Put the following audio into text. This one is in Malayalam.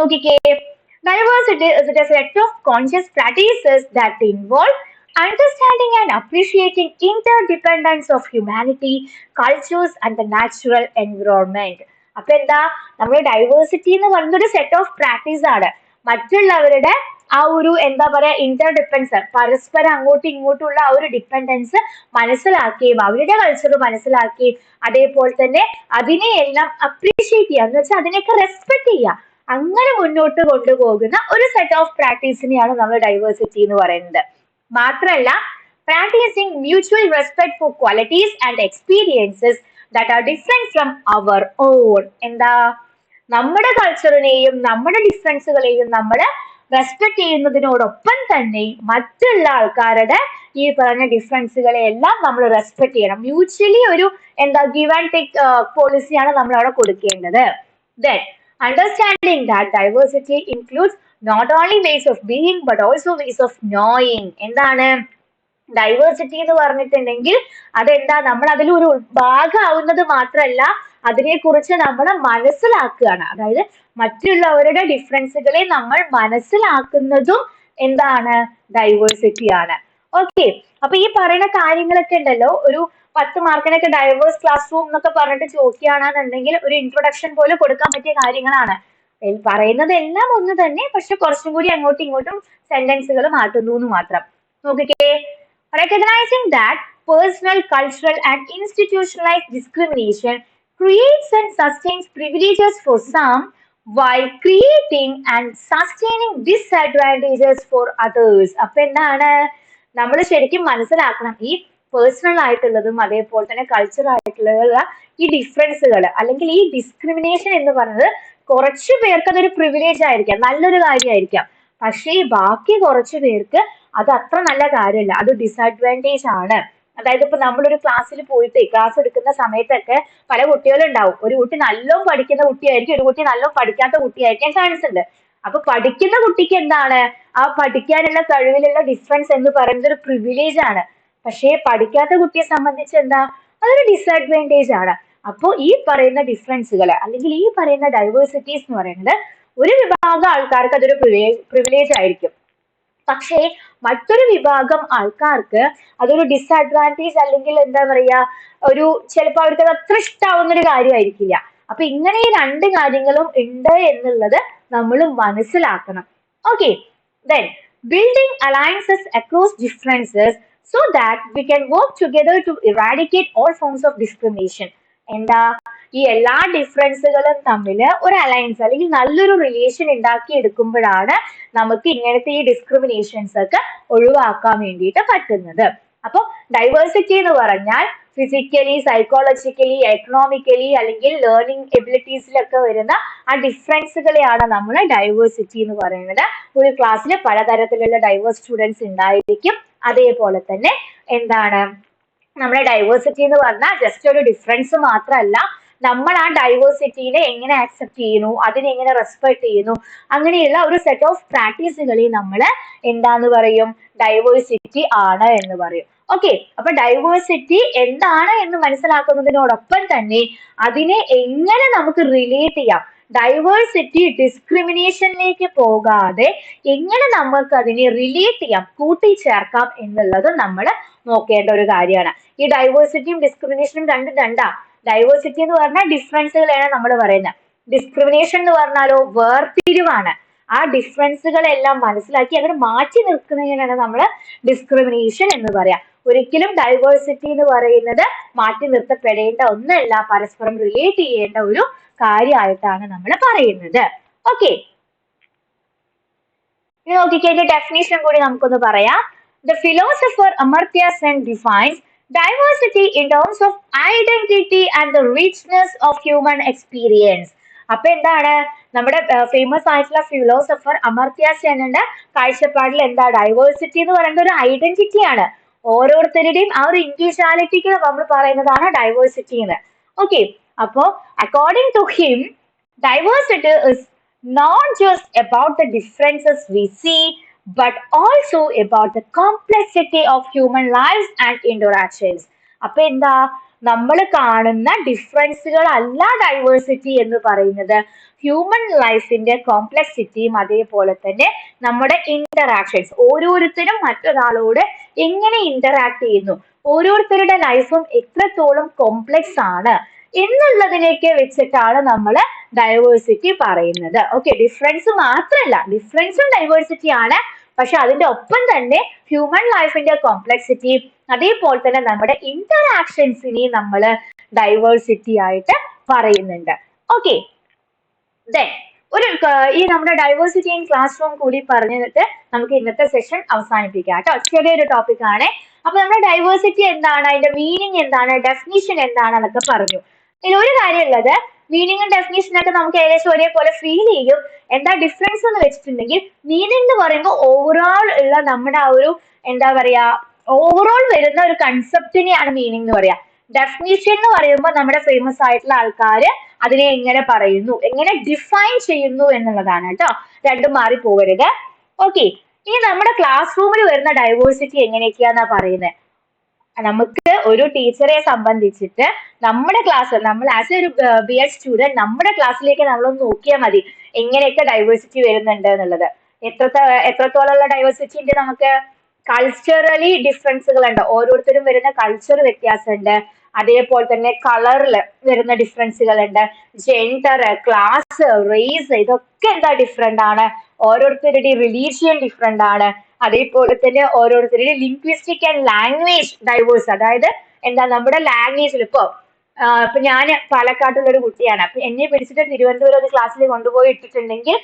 നോക്കിക്കേ, diversity is a set of conscious practices that involve understanding and appreciating interdependence of humanity, cultures and the natural environment. അപ്പൊ എന്താ, നമ്മൾ ഡൈവേഴ്സിറ്റി എന്ന് പറയുന്നത് ഒരു സെറ്റ് ഓഫ് പ്രാക്ടീസ് ആണ്. മറ്റുള്ളവരുടെ ആ ഒരു എന്താ പറയാ ഇന്റർഡിപെൻഡൻസ്, പരസ്പരം അങ്ങോട്ടും ഇങ്ങോട്ടുള്ള ആ ഒരു ഡിപ്പെൻഡൻസ് മനസ്സിലാക്കുകയും അവരുടെ കൾച്ചർ മനസ്സിലാക്കുകയും അതേപോലെ തന്നെ അതിനെയെല്ലാം അപ്രീഷിയേറ്റ് ചെയ്യുക, എന്ന് വെച്ചാൽ അതിനെയൊക്കെ റെസ്പെക്ട് ചെയ്യുക, അങ്ങനെ മുന്നോട്ട് കൊണ്ടുപോകുന്ന ഒരു സെറ്റ് ഓഫ് പ്രാക്ടീസിനെയാണ് നമ്മൾ ഡൈവേഴ്സിറ്റി എന്ന് പറയുന്നത്. മാത്രമല്ല, practising mutual respect for qualities and experiences that are different from our own. എന്താ, നമ്മുടെ കൾച്ചറിനെയും നമ്മുടെ ഡിഫറൻസുകളെയും നമ്മൾ റെസ്പെക്ട് ചെയ്യുന്നതിനോടൊപ്പം തന്നെ മറ്റുള്ള ആൾക്കാരുടെ ഈ പറഞ്ഞ ഡിഫറൻസുകളെ എല്ലാം നമ്മൾ റെസ്പെക്ട് ചെയ്യണം. മ്യൂച്വലി ഒരു എന്താ ഗിവ് ആൻഡ് ടേക്ക് പോളിസിയാണ് നമ്മൾ അവിടെ കൊടുക്കേണ്ടത്. Then understanding that diversity includes not only ways of being but also ways of knowing. എന്താണ് ഡൈവേഴ്സിറ്റി എന്ന് പറഞ്ഞിട്ടുണ്ടെങ്കിൽ അതെന്താ, നമ്മൾ അതിലൊരു ഭാഗമാവുന്നത് മാത്രമല്ല, അതിനെക്കുറിച്ച് നമ്മൾ മനസ്സിലാക്കുകയാണ്. അതായത് മറ്റുള്ളവരുടെ ഡിഫറൻസുകളെ നമ്മൾ മനസ്സിലാക്കുന്നതും എന്താണ്, ഡൈവേഴ്സിറ്റി ആണ്. ഓക്കെ, അപ്പൊ ഈ പറയുന്ന കാര്യങ്ങളൊക്കെ ഉണ്ടല്ലോ, ഒരു 10 മാർക്കിനൊക്കെ ഡൈവേഴ്സ് ക്ലാസ് റൂം എന്നൊക്കെ പറഞ്ഞിട്ട് ചോദിക്കുകയാണെന്നുണ്ടെങ്കിൽ ഒരു ഇൻട്രൊഡക്ഷൻ പോലെ കൊടുക്കാൻ പറ്റിയ കാര്യങ്ങളാണ്. പറയുന്നത് എല്ലാം ഒന്ന് തന്നെ, പക്ഷെ കുറച്ചും കൂടി അങ്ങോട്ടും ഇങ്ങോട്ടും സെന്റൻസുകൾ മാറ്റുന്നു എന്ന് മാത്രം. നോക്കിക്കേ, recognizing that personal, cultural and institutionalized discrimination creates and sustains privileges for some while creating and sustaining disadvantages for others. അപ്പൊ എന്താണ്, നമ്മൾ ശരിക്കും മനസ്സിലാക്കണം, ഈ പേഴ്സണൽ ആയിട്ടുള്ളതും അതേപോലെ തന്നെ കൾച്ചർ ആയിട്ടുള്ള ഈ ഡിഫറൻസുകൾ അല്ലെങ്കിൽ ഈ ഡിസ്ക്രിമിനേഷൻ എന്ന് പറയുന്നത് കുറച്ചു പേർക്ക് അതൊരു പ്രിവിലേജ് ആയിരിക്കാം, നല്ലൊരു കാര്യമായിരിക്കാം. പക്ഷേ ബാക്കി കുറച്ചു പേർക്ക് അത് അത്ര നല്ല കാര്യമല്ല, അത് ഡിസഡ്വാൻറ്റേജ് ആണ്. അതായത് ഇപ്പൊ നമ്മളൊരു ക്ലാസ്സിൽ പോയിട്ട് ക്ലാസ് എടുക്കുന്ന സമയത്തൊക്കെ പല കുട്ടികളുണ്ടാവും. ഒരു കുട്ടി നല്ലോണം പഠിക്കുന്ന കുട്ടിയായിരിക്കും, ഒരു കുട്ടി നല്ലോണം പഠിക്കാത്ത കുട്ടിയായിരിക്കാൻ ചാൻസ് ഉണ്ട്. അപ്പൊ പഠിക്കുന്ന കുട്ടിക്ക് എന്താണ്, ആ പഠിക്കാനുള്ള കഴിവിലുള്ള ഡിഫറൻസ് എന്ന് പറയുന്നത് ഒരു പ്രിവിലേജ് ആണ്. പക്ഷേ പഠിക്കാത്ത കുട്ടിയെ സംബന്ധിച്ച് എന്താ, അതൊരു ഡിസഡ്വാൻറ്റേജ് ആണ്. അപ്പോ ഈ പറയുന്ന ഡിഫറൻസുകൾ അല്ലെങ്കിൽ ഈ പറയുന്ന ഡൈവേഴ്സിറ്റീസ് എന്ന് പറയുന്നത് ഒരു വിഭാഗം ആൾക്കാർക്ക് അതൊരു പ്രിവിലേജ് ആയിരിക്കും. പക്ഷേ മറ്റൊരു വിഭാഗം ആൾക്കാർക്ക് അതൊരു ഡിസഡ്വാൻറ്റേജ് അല്ലെങ്കിൽ എന്താ പറയാ, ഒരു ചിലപ്പോൾ അവർക്ക് അത് അത്ര ഇഷ്ടാവുന്ന ഒരു കാര്യമായിരിക്കില്ല. അപ്പൊ ഇങ്ങനെ ഈ രണ്ട് കാര്യങ്ങളും ഉണ്ട് എന്നുള്ളത് നമ്മൾ മനസ്സിലാക്കണം. Okay, then building alliances across differences so that we can work together to eradicate all forms of discrimination. എന്താ, ഈ എല്ലാ ഡിഫറൻസുകളും തമ്മിൽ ഒരു അലയൻസ് അല്ലെങ്കിൽ നല്ലൊരു റിലേഷൻ ഉണ്ടാക്കി എടുക്കുമ്പോഴാണ് നമുക്ക് ഇങ്ങനത്തെ ഈ ഡിസ്ക്രിമിനേഷൻസ് ഒക്കെ ഒഴിവാക്കാൻ വേണ്ടിയിട്ട് പറ്റുന്നത്. അപ്പോൾ ഡൈവേഴ്സിറ്റി എന്ന് പറഞ്ഞാൽ ഫിസിക്കലി, സൈക്കോളജിക്കലി, എക്കണോമിക്കലി അല്ലെങ്കിൽ ലേണിംഗ് എബിലിറ്റീസിലൊക്കെ വരുന്ന ആ ഡിഫറൻസുകളെയാണ് നമ്മൾ ഡൈവേഴ്സിറ്റി എന്ന് പറയുന്നത്. ഒരു ക്ലാസ്സിൽ പലതരത്തിലുള്ള ഡൈവേഴ്സ് സ്റ്റുഡൻസ് ഉണ്ടായിരിക്കും. അതേപോലെ തന്നെ എന്താണ്, നമ്മുടെ ഡൈവേഴ്സിറ്റി എന്ന് പറഞ്ഞാൽ ജസ്റ്റ് ഒരു ഡിഫറൻസ് മാത്രമല്ല, നമ്മൾ ആ ഡൈവേഴ്സിറ്റിനെ എങ്ങനെ ആക്സെപ്റ്റ് ചെയ്യുന്നു, അതിനെ എങ്ങനെ റെസ്പെക്ട് ചെയ്യുന്നു, അങ്ങനെയുള്ള ഒരു സെറ്റ് ഓഫ് പ്രാക്ടീസുകളെ നമ്മൾ എന്താന്ന് പറയും, ഡൈവേഴ്സിറ്റി ആണ് എന്ന് പറയും. ഓക്കെ, അപ്പൊ ഡൈവേഴ്സിറ്റി എന്താണ് എന്ന് മനസ്സിലാക്കുന്നതിനോടൊപ്പം തന്നെ അതിനെ എങ്ങനെ നമുക്ക് റിലേറ്റ് ചെയ്യാം, ഡൈവേഴ്സിറ്റി ഡിസ്ക്രിമിനേഷനിലേക്ക് പോകാതെ എങ്ങനെ നമുക്ക് അതിനെ റിലേറ്റ് ചെയ്യാം, കൂട്ടിച്ചേർക്കാം എന്നുള്ളത് നമ്മൾ നോക്കേണ്ട ഒരു കാര്യമാണ്. ഈ ഡൈവേഴ്സിറ്റിയും ഡിസ്ക്രിമിനേഷനും രണ്ടും രണ്ടാ. ഡൈവേഴ്സിറ്റി എന്ന് പറഞ്ഞാൽ ഡിഫറൻസുകളാണ് നമ്മൾ പറയുന്നത്. ഡിസ്ക്രിമിനേഷൻ എന്ന് പറഞ്ഞാലോ വേർതിരിവാണ്. ആ ഡിഫറൻസുകളെല്ലാം മനസ്സിലാക്കി അതിനെ മാറ്റി നിർത്തുന്നതിനാണ് നമ്മൾ ഡിസ്ക്രിമിനേഷൻ എന്ന് പറയാം. ഒരിക്കലും ഡൈവേഴ്സിറ്റി എന്ന് പറയുന്നത് മാറ്റി നിർത്തപ്പെടേണ്ട ഒന്നല്ല, പരസ്പരം റിലേറ്റ് ചെയ്യേണ്ട ഒരു കാര്യമായിട്ടാണ് നമ്മൾ പറയുന്നത്. ഓക്കെ, ഇനി നോക്കിക്കേ, ഡെഫിനേഷൻ കൂടി നമുക്കൊന്ന് പറയാം. The philosopher Amartya Sen defines diversity in terms of identity and the richness of human experience. അപ്പൊ എന്താണ്, നമ്മുടെ ഫേമസ് ആയിട്ടുള്ള ഫിലോസഫർ അമർത്യ സെന്നിന്റെ കാഴ്ചപ്പാടിൽ എന്താ, ഡൈവേഴ്സിറ്റി എന്ന് പറയുന്നത് ഒരു ഐഡന്റിറ്റി ആണ്. ഓരോരുത്തരുടെയും ആ ഒരു ഇൻഡിവിജ്വാലിറ്റിക്ക് നമ്മൾ പറയുന്നതാണ് ഡൈവേഴ്സിറ്റി എന്ന്. ഓക്കെ, അപ്പോ according to him diversity is not just about the differences we see but also about the complexity of human lives and interactions. അപ്പൊ എന്താ, നമ്മൾ കാണുന്ന ഡിഫറൻസുകളല്ല ഡൈവേഴ്സിറ്റി എന്ന് പറയുന്നത്. ഹ്യൂമൻ ലൈഫിന്റെ കോംപ്ലക്സിറ്റിയും അതേപോലെ തന്നെ നമ്മുടെ ഇന്ററാക്ഷൻസ്, ഓരോരുത്തരും മറ്റൊരാളോട് എങ്ങനെ ഇന്ററാക്ട് ചെയ്യുന്നു, ഓരോരുത്തരുടെ ലൈഫും എത്രത്തോളം കോംപ്ലക്സ് ആണ് എന്നുള്ളതിനെയൊക്കെ വെച്ചിട്ടാണ് നമ്മൾ ഡൈവേഴ്സിറ്റി പറയുന്നത്. ഓക്കെ, ഡിഫറൻസ് മാത്രമല്ല, ഡിഫറൻസും ഡൈവേഴ്സിറ്റി ആണ്, പക്ഷെ അതിന്റെ ഒപ്പം തന്നെ ഹ്യൂമൻ ലൈഫിന്റെ കോംപ്ലക്സിറ്റി അതേപോലെ തന്നെ നമ്മുടെ ഇന്ററാക്ഷൻസിനെ നമ്മൾ ഡൈവേഴ്സിറ്റി ആയിട്ട് പറയുന്നുണ്ട്. ഓക്കെ, ഒരു ഈ നമ്മുടെ ഡൈവേഴ്സിറ്റി ഇൻ ക്ലാസ് റൂം കൂടി പറഞ്ഞിട്ട് നമുക്ക് ഇന്നത്തെ സെഷൻ അവസാനിപ്പിക്കാം കേട്ടോ. ചെറിയൊരു ടോപ്പിക് ആണ്. അപ്പൊ നമ്മുടെ ഡൈവേഴ്സിറ്റി എന്താണ്, അതിന്റെ മീനിങ് എന്താണ്, ഡെഫിനിഷൻ എന്താണ് എന്നൊക്കെ പറഞ്ഞു. ഇതിൽ ഒരു കാര്യമുള്ളത്, മീനിങ്ങും ഡെഫിനിഷനൊക്കെ നമുക്ക് ഏകദേശം ഒരേപോലെ ഫീൽ ചെയ്യും. എന്താ ഡിഫറൻസ് എന്ന് വെച്ചിട്ടുണ്ടെങ്കിൽ, മീനിങ് എന്ന് പറയുമ്പോൾ ഓവറോൾ ഉള്ള നമ്മുടെ ആ ഒരു എന്താ പറയാ ഓവറോൾ വരുന്ന ഒരു കൺസെപ്റ്റിനെയാണ് മീനിങ് എന്ന് പറയാ. ഡെഫിനിഷൻ എന്ന് പറയുമ്പോൾ നമ്മുടെ ഫേമസ് ആയിട്ടുള്ള ആൾക്കാർ അതിനെ എങ്ങനെ പറയുന്നു, എങ്ങനെ ഡിഫൈൻ ചെയ്യുന്നു എന്നുള്ളതാണ് കേട്ടോ. രണ്ടും മാറി പോകരുത്. ഓക്കെ, ഇനി നമ്മുടെ ക്ലാസ് റൂമിൽ വരുന്ന ഡൈവേഴ്സിറ്റി എങ്ങനെയൊക്കെയാന്നാ പറയുന്നത്. നമുക്ക് ഒരു ടീച്ചറെ സംബന്ധിച്ചിട്ട് നമ്മുടെ ക്ലാസ്, നമ്മൾ ആസ് എ ഒരു BEd സ്റ്റുഡന്റ് നമ്മുടെ ക്ലാസ്സിലേക്ക് നമ്മളൊന്ന് നോക്കിയാൽ മതി എങ്ങനെയൊക്കെ ഡൈവേഴ്സിറ്റി വരുന്നുണ്ട് എന്നുള്ളത്. എത്രത്തോളമുള്ള ഡൈവേഴ്സിറ്റി ഉണ്ട് നമുക്ക്. കൾച്ചറലി ഡിഫറൻസുകൾ ഉണ്ട്, ഓരോരുത്തരും വരുന്ന കൾച്ചർ വ്യത്യാസമുണ്ട്. അതേപോലെ തന്നെ കളറിൽ വരുന്ന ഡിഫറൻസുകൾ ഉണ്ട്. ജെൻഡർ, ക്ലാസ്, റേസ്, ഇതൊക്കെ എന്താ ഡിഫറെന്റ് ആണ്. ഓരോരുത്തരുടെ റിലീജിയൻ ഡിഫറെന്റ് ആണ്. അതേപോലെ തന്നെ ഓരോരുത്തരുടെ ലിംഗ്വിസ്റ്റിക് ആൻഡ് ലാംഗ്വേജ് ഡൈവേഴ്സ്, അതായത് എന്താ നമ്മുടെ ലാംഗ്വേജിൽ ഇപ്പൊ ഞാൻ പാലക്കാട്ടുള്ള ഒരു കുട്ടിയാണ്. അപ്പൊ എന്നെ പിടിച്ചിട്ട് തിരുവനന്തപുരം ഒരു ക്ലാസ്സിൽ കൊണ്ടുപോയി ഇട്ടിട്ടുണ്ടെങ്കിൽ